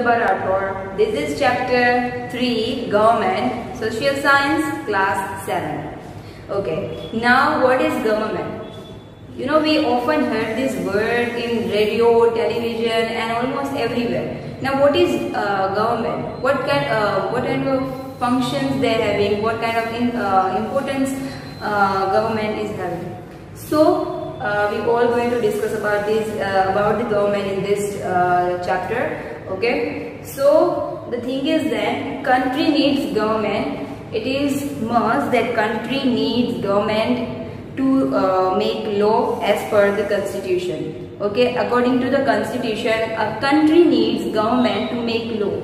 Prabha Rathore. This is chapter 3, Government, Social Science, class 7. Okay, now what is government? You know, we often heard this word in radio, television and almost everywhere. Now what is government? What kind of functions they are having? What kind of importance government is having? So we all going to discuss about this about the government in this chapter. Okay, so the thing is that country needs government. It is must that country needs government to make law as per the constitution. Okay, according to the constitution, a country needs government to make law.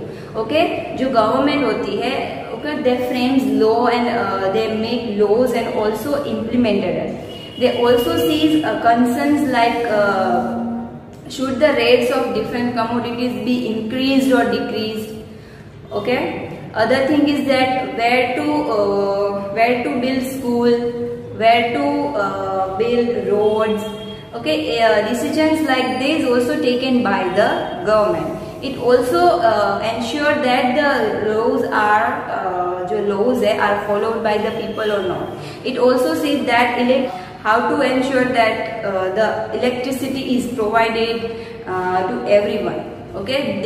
Okay, जो government होती है, okay, they frames law and they make laws and also implemented it. They also sees concerns like should the rates of different commodities be increased or decreased. Okay. Other thing is that where to build school, where to build roads. Okay. Decisions like this also taken by the government. It also ensure that the laws are followed by the people or not. It also says that how to ensure that the electricity is provided to everyone. Okay,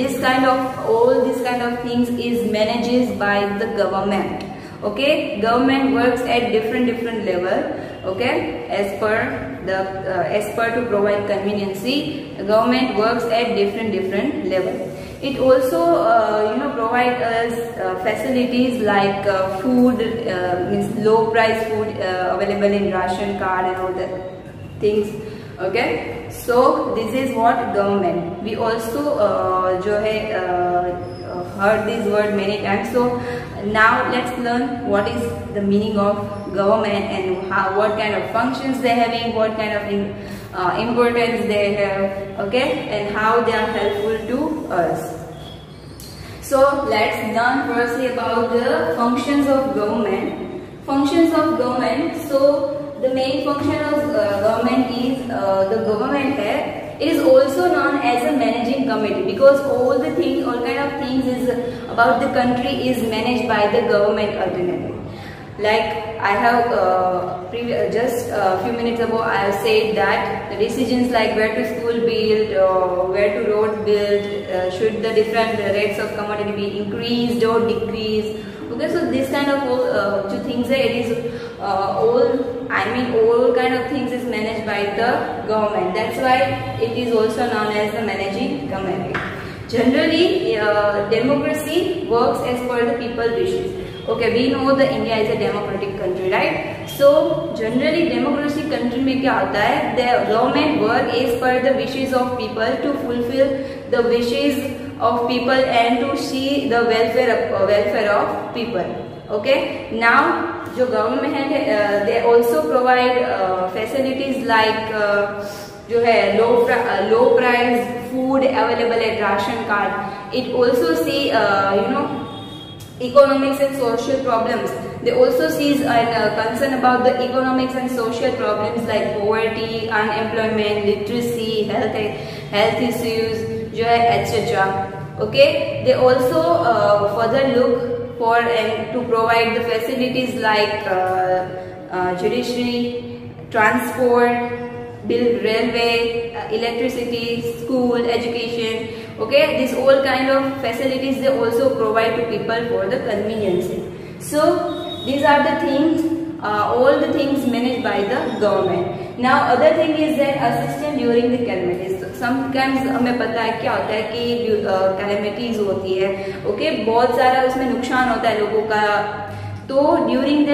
all this kind of things is managed by the government. Okay, government works at different level. Okay, as per to provide conveniency, government works at different level. It also provide us facilities like food, means low price food available in ration card and all that things. Okay, so this is what government. We also heard this word many times. So now let's learn what is the meaning of government and what kind of functions they are having, what kind of importance they have. Okay, and how they are helpful to us. So let's learn firstly about the functions of government. Functions of government. So the main function of government is the government it is also known as a managing committee, because all kind of things is about the country is managed by the government ultimately. Like I have just a few minutes ago I have said that the decisions like where to school build or where to road build, should the different rates of commodity be increased or decreased. Okay, so this kind of all things it is all kind of things is managed by the government. That's why it is also known as the managing committee. Generally, democracy works as per the people wishes. Okay, we know the India is a democratic country, right? So generally democracy country में क्या होता है? The government work as per the wishes of people to fulfill the wishes of people and to see the welfare of people. Okay, now जो government है they also provide facilities like जो है low price food available at ration card. It also see economics and social problems. They also sees and concern about the economics and social problems like poverty, unemployment, literacy, health issues, etc. Okay, they also further look for and to provide the facilities like judiciary, transport, build railway, electricity, school, education. Okay, these all kind of facilities they also provide to people for the convenience. So these are the things, all the things managed by the government. Now other thing is that assistance during the calamities. Sometimes हमें पता है क्या होता है कि calamities होती है. Okay, बहुत सारा उसमें नुकसान होता है लोगों का. तो during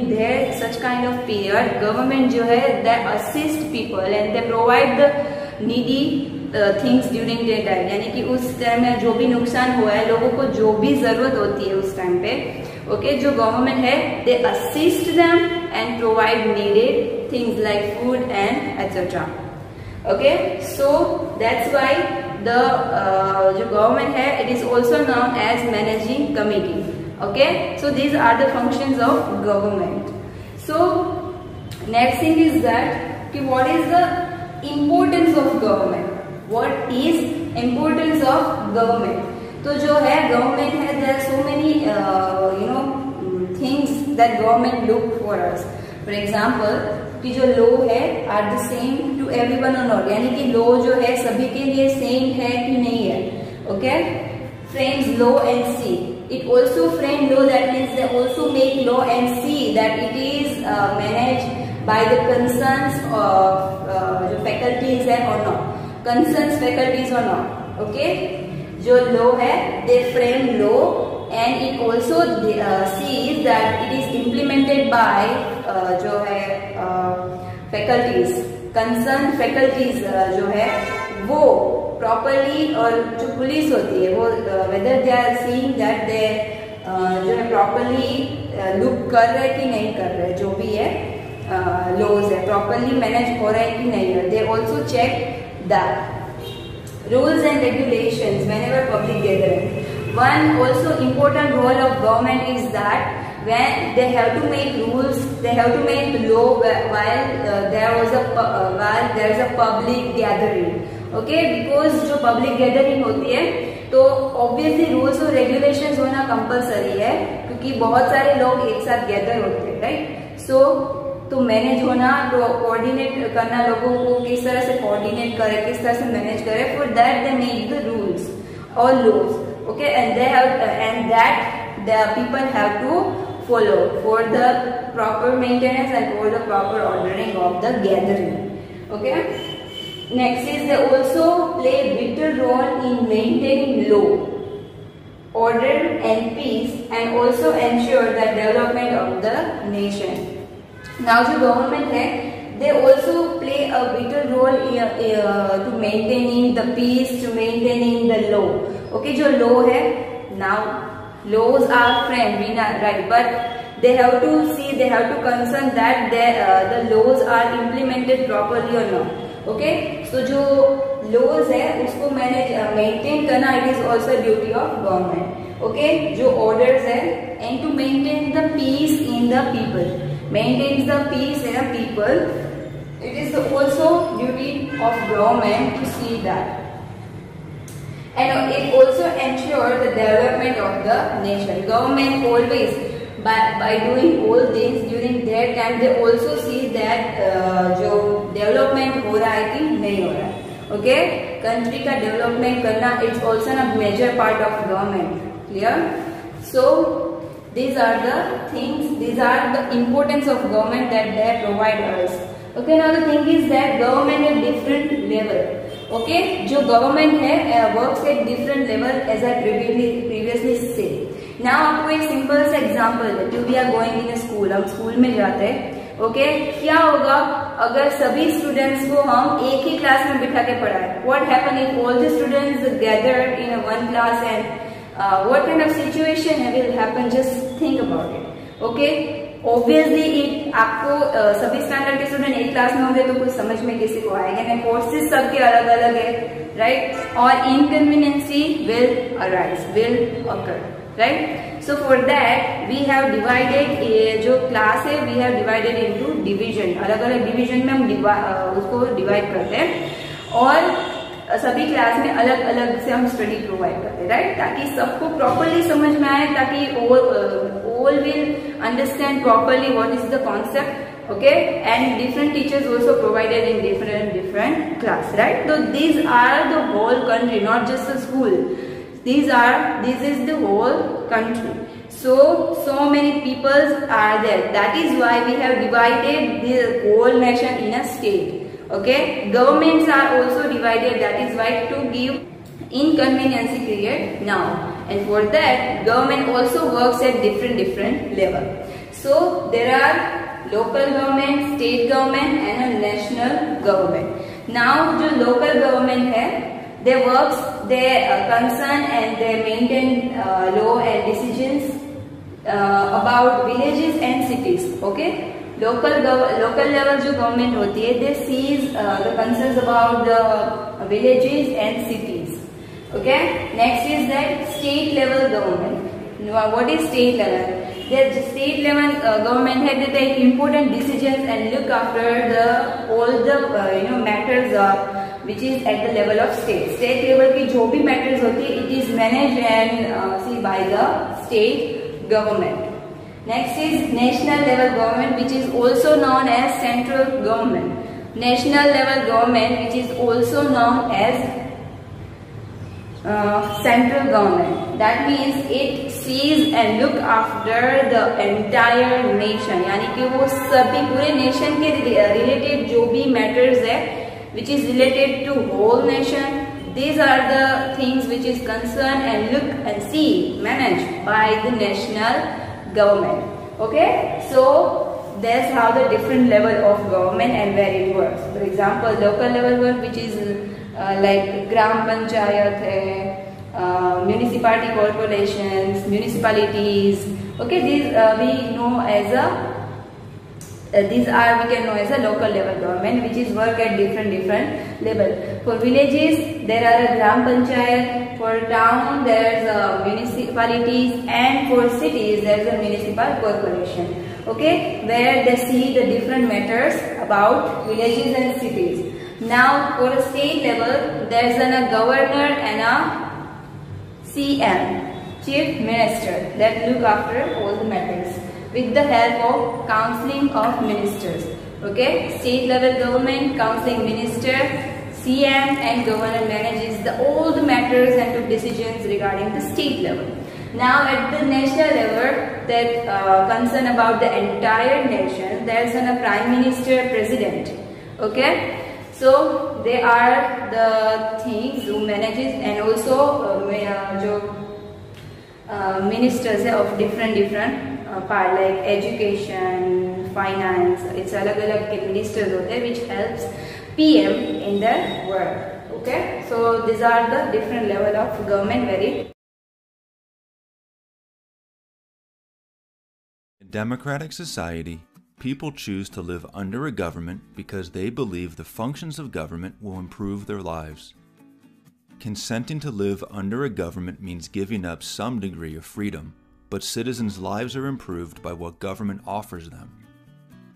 their such kind of period, government जो है they assist people and they provide the needy things during their time. यानी कि उस टाइम में जो भी नुकसान हुआ है लोगों को जो भी जरूरत होती है उस टाइम पे, okay, जो गवर्नमेंट है they assist them and provide needed things like food and etc. Okay, so that's why the जो government है it is also known as managing committee. Okay, so these are the functions of government. So next thing is that what is the importance of government? What is importance of government? तो जो है government है, there are so many things that government look for us. For example, कि जो law है are the same to everyone or not, यानी कि law जो है सभी के लिए same है कि नहीं है. Okay? Frames law and see. It also frame law, that means they also make law and see that it is managed by the concerns of जो faculties है or not. Concerns faculties or not. Okay? जो law है they frame law and it also sees that it is implemented by जो है faculties, concerned faculties जो है वो properly, और जो पुलिस होती है वो whether they are seeing that they जो है properly look कर रहे कि नहीं कर रहे, जो भी है laws है properly manage हो रहे कि नहीं है. They also check that. Rules and regulations whenever public gathering. One also important role of government is that when they have to make rules, they have to make law while there is a public gathering. Okay, because जो public gathering होती है तो obviously rules और regulations होना compulsory है, क्योंकि बहुत सारे लोग एक साथ gather होते हैं, right? So तो मैनेज होना, तो कोऑर्डिनेट करना, लोगों को किस तरह से कोऑर्डिनेट करे, किस तरह से मैनेज करे, for that they make the rules और laws. Okay, and that the people have to follow for the proper maintenance and for the proper ordering of the gathering. Okay, next is they also play vital role in maintaining law, order and peace and also ensure the development of the nation. Now जो government है they also play a vital role to maintaining the peace, to maintaining the law. Okay, जो law है, now laws are framed, right, but they have to see, they have to concern that the laws are implemented properly or not. Okay, so जो laws है उसको maintain करना, it is also duty of government. Okay, जो orders है and to maintain the peace in the people, maintains the peace in the people. It is also duty of government to see that, and it also ensures the development of the nation. Government always by doing all things during their time, they also see that जो development हो रहा है कि नहीं हो रहा है. Okay, country का development करना, it's also a major part of government. Clear? So these are the things, these are the importance of government that they provide us. Okay, now the thing is that government at different level. Okay, जो government है works at different level as I previously said. Now आपको एक simple सा example है. We are going in a school, हम school में जाते हैं. Okay, क्या होगा अगर सभी students को हम एक ही class में बिठा के पढ़ाएं? What happen if all the students gathered in a one class, and what kind of situation will happen? Just think about it. Okay, obviously it आपको सभी स्टैंडर्ड के स्टूडेंट एक क्लास में होंगे तो कुछ समझ में किसी को आएगा नहीं, कोर्सेज सबके अलग अलग है, राइट, और इनकन्वीनियंसी will arise, will occur, right? So for that we have divided जो क्लास है, we have divided into division, अलग अलग डिवीजन में हम उसको डिवाइड करते हैं और सभी क्लास में अलग अलग से हम स्टडी प्रोवाइड करते हैं, राइट, ताकि सबको प्रॉपरली समझ में आए, ताकि all will understand properly what is the concept. Okay, and different teachers also provided in different class, right? So these are the whole country, not just the school. This is the whole country. So many peoples are there. That is why we have divided the whole nation in a state. Okay, governments are also divided. That is why to give inconvenience create now, and for that government also works at different level. So there are local government, state government and a national government. Now जो local government है, they concern and they maintain law and decisions about villages and cities. Okay, local level जो government होती है, they sees the concerns about the villages and cities. Okay, next is that state level government. What is state level? The state level government had to take important decisions and look after all the matters of which is at the level of state. State level की जो भी matters होती है, it is managed and seen by the state government. Next is national level government, which is also known as central government. National level government, which is also known as central government. That means it sees and look after the entire nation. यानी कि वो सभी पूरे nation के related जो भी matters है, which is related to whole nation. These are the things which is concerned and look and see managed by the national government. Okay, so that's how the different level of government and where it works. For example, local level work, which is like gram panchayat hai, municipality corporations, municipalities. Okay, these we know as a these are we can know as a local level government, which is work at different level. For villages there are a gram panchayat, for town there is a municipalities, and for cities there is a municipal corporation. Okay, where they see the different matters about villages and cities. Now for a state level there is a governor and a CM, chief minister, that look after all the matters with the help of counseling of ministers. Okay, state level government, counseling minister, CM and governor manages all the matters and took decisions regarding the state level. Now at the national level, that concern about the entire nation, there is a prime minister, president. Okay, so they are the things who manages, and also ministers of different part like education, finance. It's अलग-अलग के ministers होते हैं which helps PM in their work. Okay, so these are the different level of government. Very. In democratic society, people choose to live under a government because they believe the functions of government will improve their lives. Consenting to live under a government means giving up some degree of freedom, but citizens' lives are improved by what government offers them.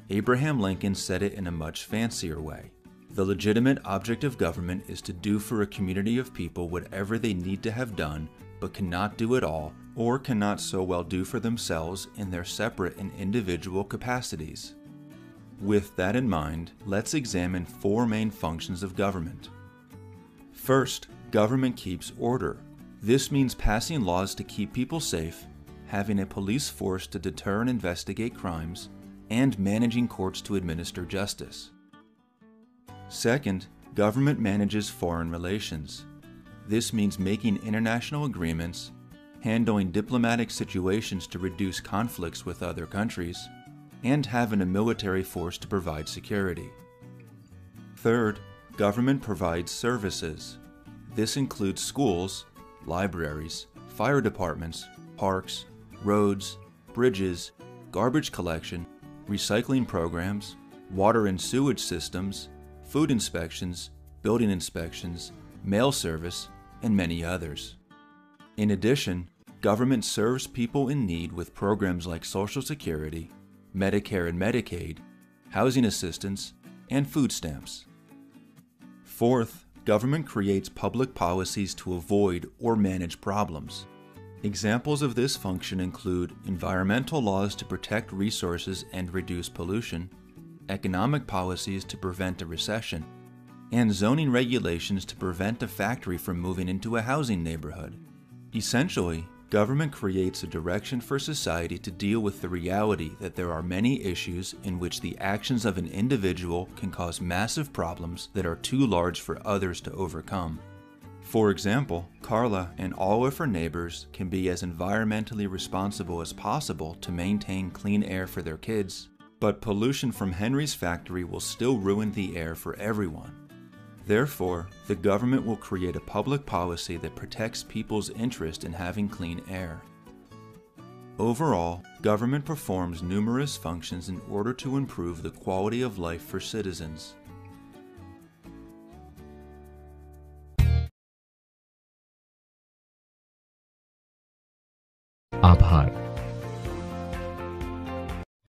Abraham Lincoln said it in a much fancier way. The legitimate object of government is to do for a community of people whatever they need to have done, but cannot do it all, or cannot so well do for themselves in their separate and individual capacities. With that in mind, let's examine 4 main functions of government. First, government keeps order. This means passing laws to keep people safe, having a police force to deter and investigate crimes, and managing courts to administer justice. Second, government manages foreign relations. This means making international agreements, handling diplomatic situations to reduce conflicts with other countries, and having a military force to provide security. Third, government provides services. This includes schools, libraries, fire departments, parks, roads, bridges, garbage collection, recycling programs, water and sewage systems, food inspections, building inspections, mail service, and many others. In addition, government serves people in need with programs like Social Security, Medicare and Medicaid, housing assistance, and food stamps. Fourth, government creates public policies to avoid or manage problems. Examples of this function include environmental laws to protect resources and reduce pollution, economic policies to prevent a recession, and zoning regulations to prevent a factory from moving into a housing neighborhood. Essentially, government creates a direction for society to deal with the reality that there are many issues in which the actions of an individual can cause massive problems that are too large for others to overcome. For example, Carla and all of her neighbors can be as environmentally responsible as possible to maintain clean air for their kids, but pollution from Henry's factory will still ruin the air for everyone. Therefore, the government will create a public policy that protects people's interest in having clean air. Overall, government performs numerous functions in order to improve the quality of life for citizens.